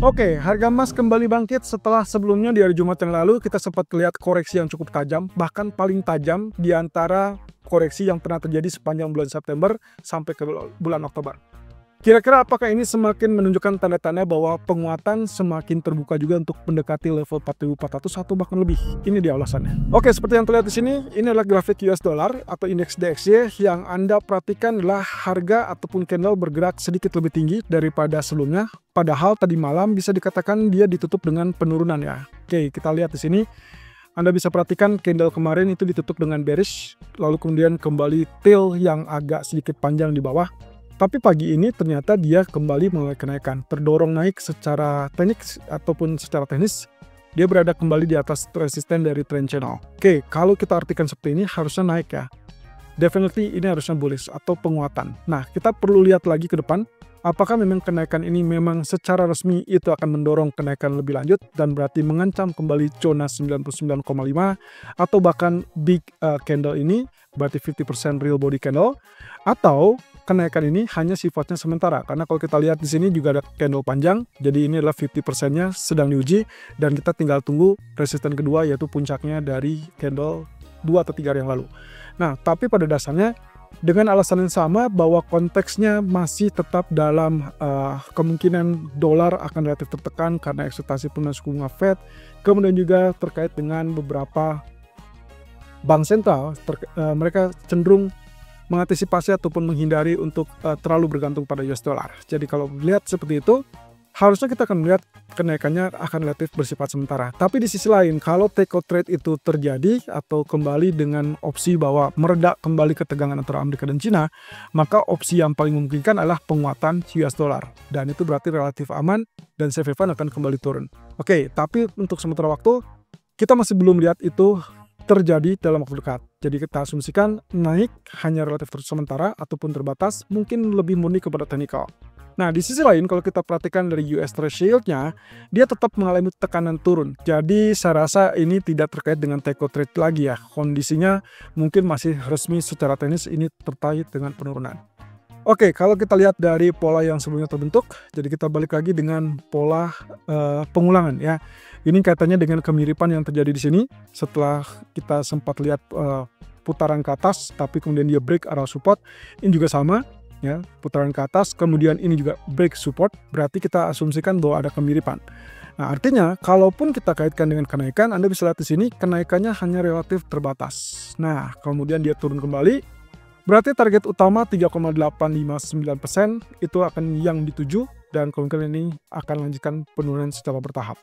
Oke, harga emas kembali bangkit setelah sebelumnya di hari Jumat yang lalu kita sempat lihat koreksi yang cukup tajam, bahkan paling tajam di antara koreksi yang pernah terjadi sepanjang bulan September sampai ke bulan Oktober. Kira-kira apakah ini semakin menunjukkan tanda-tanda bahwa penguatan semakin terbuka juga untuk mendekati level 4.400 atau bahkan lebih? Ini dia alasannya. Oke, seperti yang terlihat di sini, ini adalah grafik US dollar atau indeks DXY yang Anda perhatikan adalah harga ataupun candle bergerak sedikit lebih tinggi daripada sebelumnya. Padahal tadi malam bisa dikatakan dia ditutup dengan penurunan ya. Oke, kita lihat di sini. Anda bisa perhatikan candle kemarin itu ditutup dengan bearish, lalu kemudian kembali tail yang agak sedikit panjang di bawah. Tapi pagi ini ternyata dia kembali mulai kenaikan, terdorong naik secara teknik ataupun secara teknis. Dia berada kembali di atas resisten dari trend channel. Oke, kalau kita artikan seperti ini harusnya naik ya. Definitely ini harusnya bullish atau penguatan. Nah, kita perlu lihat lagi ke depan. Apakah memang kenaikan ini memang secara resmi itu akan mendorong kenaikan lebih lanjut dan berarti mengancam kembali zona 99,5 atau bahkan big candle ini berarti 50% real body candle, atau kenaikan ini hanya sifatnya sementara. Karena kalau kita lihat di sini juga ada candle panjang, jadi ini adalah 50%-nya sedang diuji dan kita tinggal tunggu resisten kedua yaitu puncaknya dari candle 2 atau 3 hari yang lalu. Nah, tapi pada dasarnya dengan alasan yang sama bahwa konteksnya masih tetap dalam kemungkinan dolar akan relatif tertekan karena ekspektasi penurunan suku bunga Fed, kemudian juga terkait dengan beberapa bank sentral, mereka cenderung mengantisipasi ataupun menghindari untuk terlalu bergantung pada US dollar. Jadi kalau melihat seperti itu, harusnya kita akan melihat kenaikannya akan relatif bersifat sementara. Tapi di sisi lain, kalau take out trade itu terjadi atau kembali dengan opsi bahwa meredak kembali ketegangan antara Amerika dan Cina, maka opsi yang paling memungkinkan adalah penguatan US dollar. Dan itu berarti relatif aman dan safe haven akan kembali turun. Oke, tapi untuk sementara waktu, kita masih belum lihat itu terjadi dalam waktu dekat. Jadi kita asumsikan naik hanya relatif sementara ataupun terbatas, mungkin lebih murni kepada technical. Nah, di sisi lain kalau kita perhatikan dari US Treasury Yield-nya, dia tetap mengalami tekanan turun. Jadi saya rasa ini tidak terkait dengan take out trade lagi ya. Kondisinya mungkin masih resmi secara teknis ini terkait dengan penurunan. Oke, kalau kita lihat dari pola yang sebelumnya terbentuk, jadi kita balik lagi dengan pola pengulangan ya. Ini kaitannya dengan kemiripan yang terjadi di sini setelah kita sempat lihat putaran ke atas, tapi kemudian dia break area support. Ini juga sama ya, putaran ke atas, kemudian ini juga break support. Berarti kita asumsikan bahwa ada kemiripan. Nah, artinya kalaupun kita kaitkan dengan kenaikan, Anda bisa lihat di sini kenaikannya hanya relatif terbatas. Nah, kemudian dia turun kembali. Berarti target utama 3,859% itu akan yang dituju dan kemungkinan ini akan melanjutkan penurunan secara bertahap.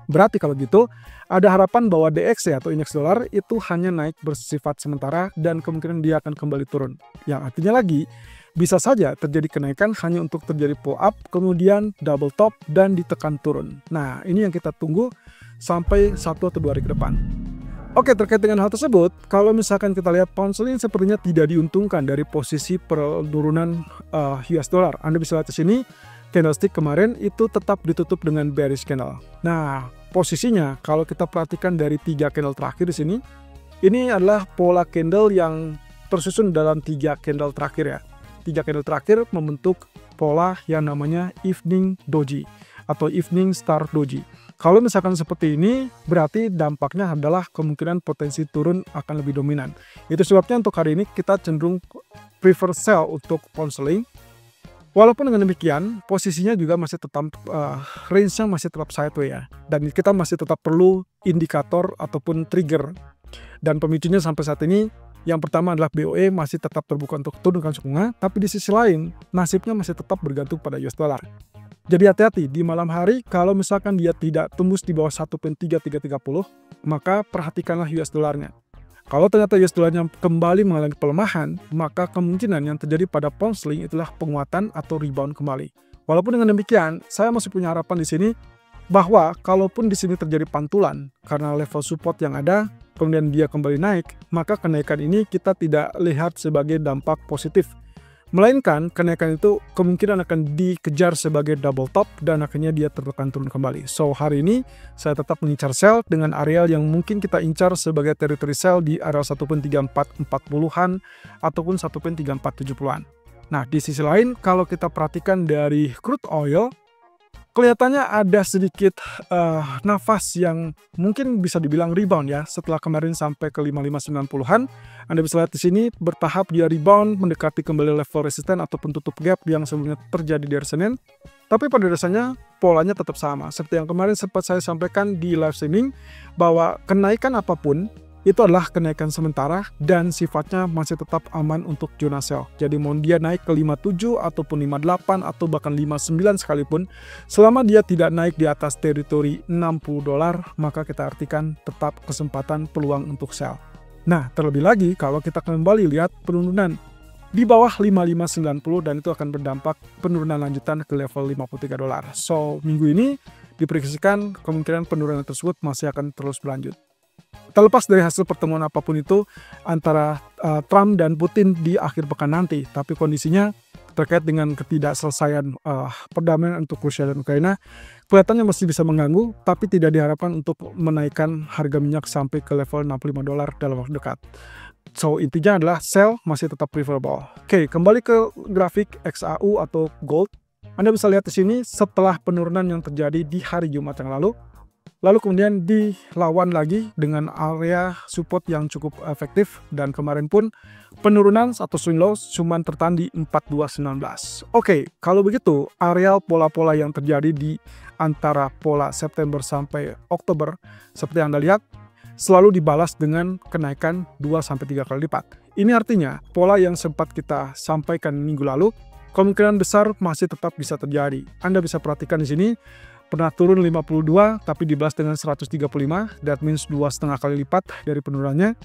Berarti kalau gitu, ada harapan bahwa DXY atau indeks dolar itu hanya naik bersifat sementara dan kemungkinan dia akan kembali turun. Yang artinya lagi, bisa saja terjadi kenaikan hanya untuk terjadi pull up, kemudian double top dan ditekan turun. Nah, ini yang kita tunggu sampai 1 atau 2 hari ke depan. Oke, terkait dengan hal tersebut, kalau misalkan kita lihat pound sterling sepertinya tidak diuntungkan dari posisi penurunan US dollar. Anda bisa lihat di sini, candlestick kemarin itu tetap ditutup dengan bearish candle. Nah, posisinya kalau kita perhatikan dari 3 candle terakhir di sini, ini adalah pola candle yang tersusun dalam 3 candle terakhir ya. 3 candle terakhir membentuk pola yang namanya evening doji atau evening star doji. Kalau misalkan seperti ini, berarti dampaknya adalah kemungkinan potensi turun akan lebih dominan. Itu sebabnya untuk hari ini kita cenderung prefer sell untuk pound sterling. Walaupun dengan demikian, posisinya juga masih tetap, range-nya masih tetap sideways ya. Dan kita masih tetap perlu indikator ataupun trigger. Dan pemicunya sampai saat ini, yang pertama adalah BOE masih tetap terbuka untuk turunkan suku bunga, tapi di sisi lain, nasibnya masih tetap bergantung pada US dollar. Jadi hati-hati di malam hari kalau misalkan dia tidak tembus di bawah 1.3330, maka perhatikanlah US dollarnya. Kalau ternyata US dollarnya kembali mengalami pelemahan, maka kemungkinan yang terjadi pada pound sterling itulah penguatan atau rebound kembali. Walaupun dengan demikian, saya masih punya harapan di sini bahwa kalaupun di sini terjadi pantulan karena level support yang ada, kemudian dia kembali naik, maka kenaikan ini kita tidak lihat sebagai dampak positif. Melainkan kenaikan itu kemungkinan akan dikejar sebagai double top dan akhirnya dia tertekan turun kembali. So hari ini saya tetap mengincar sell dengan areal yang mungkin kita incar sebagai territory sell di area 1.3440-an ataupun 1.3470-an. Nah, di sisi lain kalau kita perhatikan dari crude oil, kelihatannya ada sedikit nafas yang mungkin bisa dibilang rebound ya setelah kemarin sampai ke 5590-an. Anda bisa lihat di sini bertahap dia rebound mendekati kembali level resisten ataupun tutup gap yang sebelumnya terjadi di hari Senin. Tapi pada dasarnya polanya tetap sama. Seperti yang kemarin sempat saya sampaikan di live streaming bahwa kenaikan apapun itu adalah kenaikan sementara dan sifatnya masih tetap aman untuk zona sell. Jadi mau dia naik ke 57 ataupun 58 atau bahkan 59 sekalipun, selama dia tidak naik di atas teritori $60, maka kita artikan tetap kesempatan peluang untuk sell. Nah, terlebih lagi kalau kita kembali lihat penurunan di bawah 5590 dan itu akan berdampak penurunan lanjutan ke level $53. So, minggu ini diprediksikan kemungkinan penurunan tersebut masih akan terus berlanjut. Terlepas dari hasil pertemuan apapun itu antara Trump dan Putin di akhir pekan nanti, tapi kondisinya terkait dengan ketidakselesaian perdamaian untuk Rusia dan Ukraina kelihatannya masih bisa mengganggu, tapi tidak diharapkan untuk menaikkan harga minyak sampai ke level $65 dalam waktu dekat. So, intinya adalah sell masih tetap preferable. Oke, kembali ke grafik XAU atau gold. Anda bisa lihat di sini setelah penurunan yang terjadi di hari Jumat yang lalu kemudian dilawan lagi dengan area support yang cukup efektif dan kemarin pun penurunan atau swing low cuma tertahan di 4219. Oke, kalau begitu areal pola-pola yang terjadi di antara pola September sampai Oktober seperti yang Anda lihat selalu dibalas dengan kenaikan 2-3 kali lipat. Ini artinya pola yang sempat kita sampaikan minggu lalu kemungkinan besar masih tetap bisa terjadi. Anda bisa perhatikan di sini pernah turun 52 tapi dibalas dengan 135, that means 2,5 kali lipat dari penurunannya.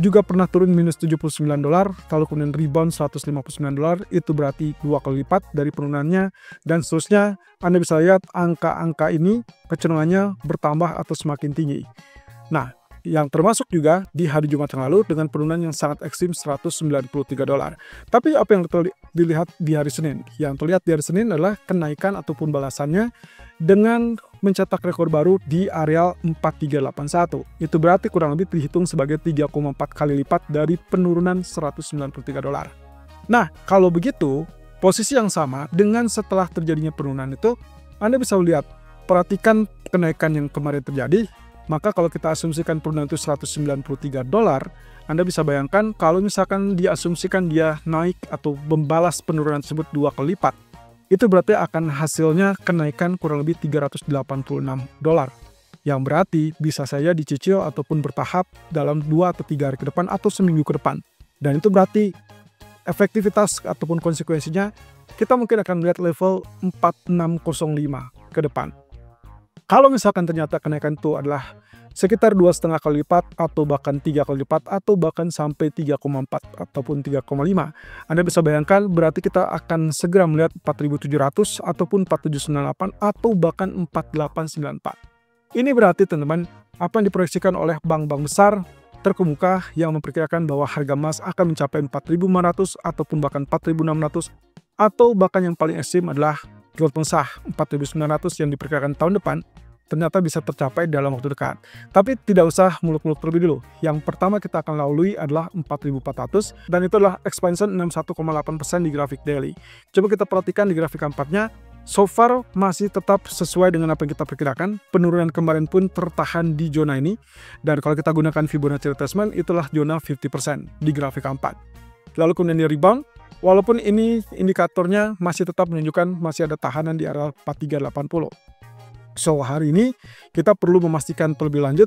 Juga pernah turun minus $79 lalu kemudian rebound $159, itu berarti 2 kali lipat dari penurunannya dan seterusnya. Anda bisa lihat angka-angka ini kecenderungannya bertambah atau semakin tinggi. Nah, yang termasuk juga di hari Jumat yang lalu dengan penurunan yang sangat ekstrim $193. Tapi apa yang dilihat di hari Senin? Yang terlihat di hari Senin adalah kenaikan ataupun balasannya dengan mencetak rekor baru di areal 4381. Itu berarti kurang lebih dihitung sebagai 3,4 kali lipat dari penurunan $193. Nah, kalau begitu, posisi yang sama dengan setelah terjadinya penurunan itu, Anda bisa lihat, perhatikan kenaikan yang kemarin terjadi. Maka kalau kita asumsikan penurunan itu $193, Anda bisa bayangkan kalau misalkan diasumsikan dia naik atau membalas penurunan tersebut 2 kali lipat, itu berarti akan hasilnya kenaikan kurang lebih $386, yang berarti bisa saja dicicil ataupun bertahap dalam 2 atau 3 hari ke depan atau seminggu ke depan. Dan itu berarti efektivitas ataupun konsekuensinya kita mungkin akan melihat level 4605 ke depan. Kalau misalkan ternyata kenaikan itu adalah sekitar 2,5 kali lipat atau bahkan 3 kali lipat atau bahkan sampai 3,4 ataupun 3,5, Anda bisa bayangkan berarti kita akan segera melihat 4.700 ataupun 4.798 atau bahkan 4.894. Ini berarti teman-teman apa yang diproyeksikan oleh bank-bank besar terkemuka yang memperkirakan bahwa harga emas akan mencapai 4.500 ataupun bahkan 4.600 atau bahkan yang paling ekstrim adalah gold mensah 4.900 yang diperkirakan tahun depan ternyata bisa tercapai dalam waktu dekat. Tapi tidak usah muluk-muluk terlebih dulu. Yang pertama kita akan lalui adalah 4.400 dan itu adalah expansion 61,8% di grafik daily. Coba kita perhatikan di grafik 4-nya. So far masih tetap sesuai dengan apa yang kita perkirakan. Penurunan kemarin pun tertahan di zona ini. Dan kalau kita gunakan Fibonacci retracement itulah zona 50% di grafik 4. Lalu kemudian dia rebound. Walaupun ini indikatornya masih tetap menunjukkan masih ada tahanan di area 4380. So, hari ini kita perlu memastikan terlebih lanjut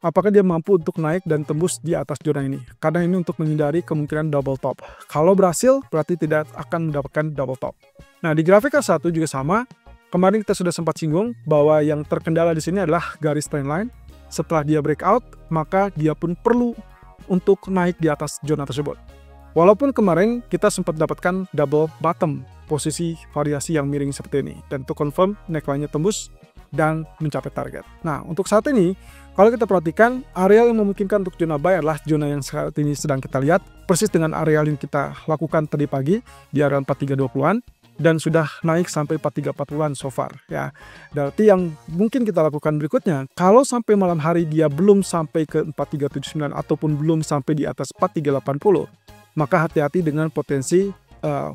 apakah dia mampu untuk naik dan tembus di atas zona ini. Karena ini untuk menghindari kemungkinan double top. Kalau berhasil, berarti tidak akan mendapatkan double top. Nah, di grafik K1 juga sama. Kemarin kita sudah sempat singgung bahwa yang terkendala di sini adalah garis trendline. Setelah dia breakout, maka dia pun perlu untuk naik di atas zona tersebut. Walaupun kemarin kita sempat dapatkan double bottom, posisi variasi yang miring seperti ini. Dan untuk confirm neckline-nya tembus dan mencapai target. Nah, untuk saat ini, kalau kita perhatikan, area yang memungkinkan untuk zona buy adalah zona yang saat ini sedang kita lihat, persis dengan area yang kita lakukan tadi pagi, di area 4320-an, dan sudah naik sampai 4340-an so far. Ya. Berarti yang mungkin kita lakukan berikutnya, kalau sampai malam hari dia belum sampai ke 4379 ataupun belum sampai di atas 4380, maka hati-hati dengan potensi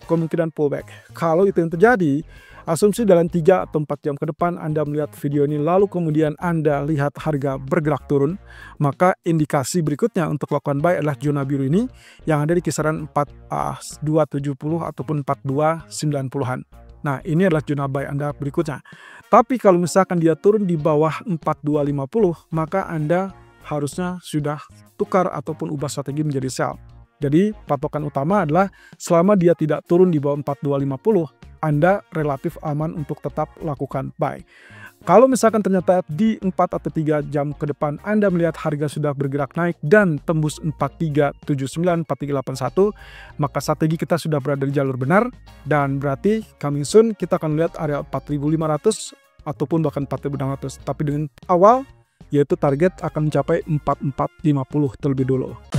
kemungkinan pullback. Kalau itu yang terjadi, Asumsi dalam 3 atau 4 jam ke depan Anda melihat video ini lalu kemudian Anda lihat harga bergerak turun, maka indikasi berikutnya untuk lakukan buy adalah zona biru ini yang ada di kisaran 4270 ataupun 4290-an. Nah, ini adalah zona buy Anda berikutnya. Tapi kalau misalkan dia turun di bawah 4250, maka Anda harusnya sudah tukar ataupun ubah strategi menjadi sell. Jadi patokan utama adalah selama dia tidak turun di bawah 4250, Anda relatif aman untuk tetap lakukan buy. Kalau misalkan ternyata di 4 atau 3 jam ke depan Anda melihat harga sudah bergerak naik dan tembus 4379, 4381, maka strategi kita sudah berada di jalur benar dan berarti coming soon kita akan lihat area 4500 ataupun bahkan 4600. Tapi dengan awal yaitu target akan mencapai 4450 terlebih dulu.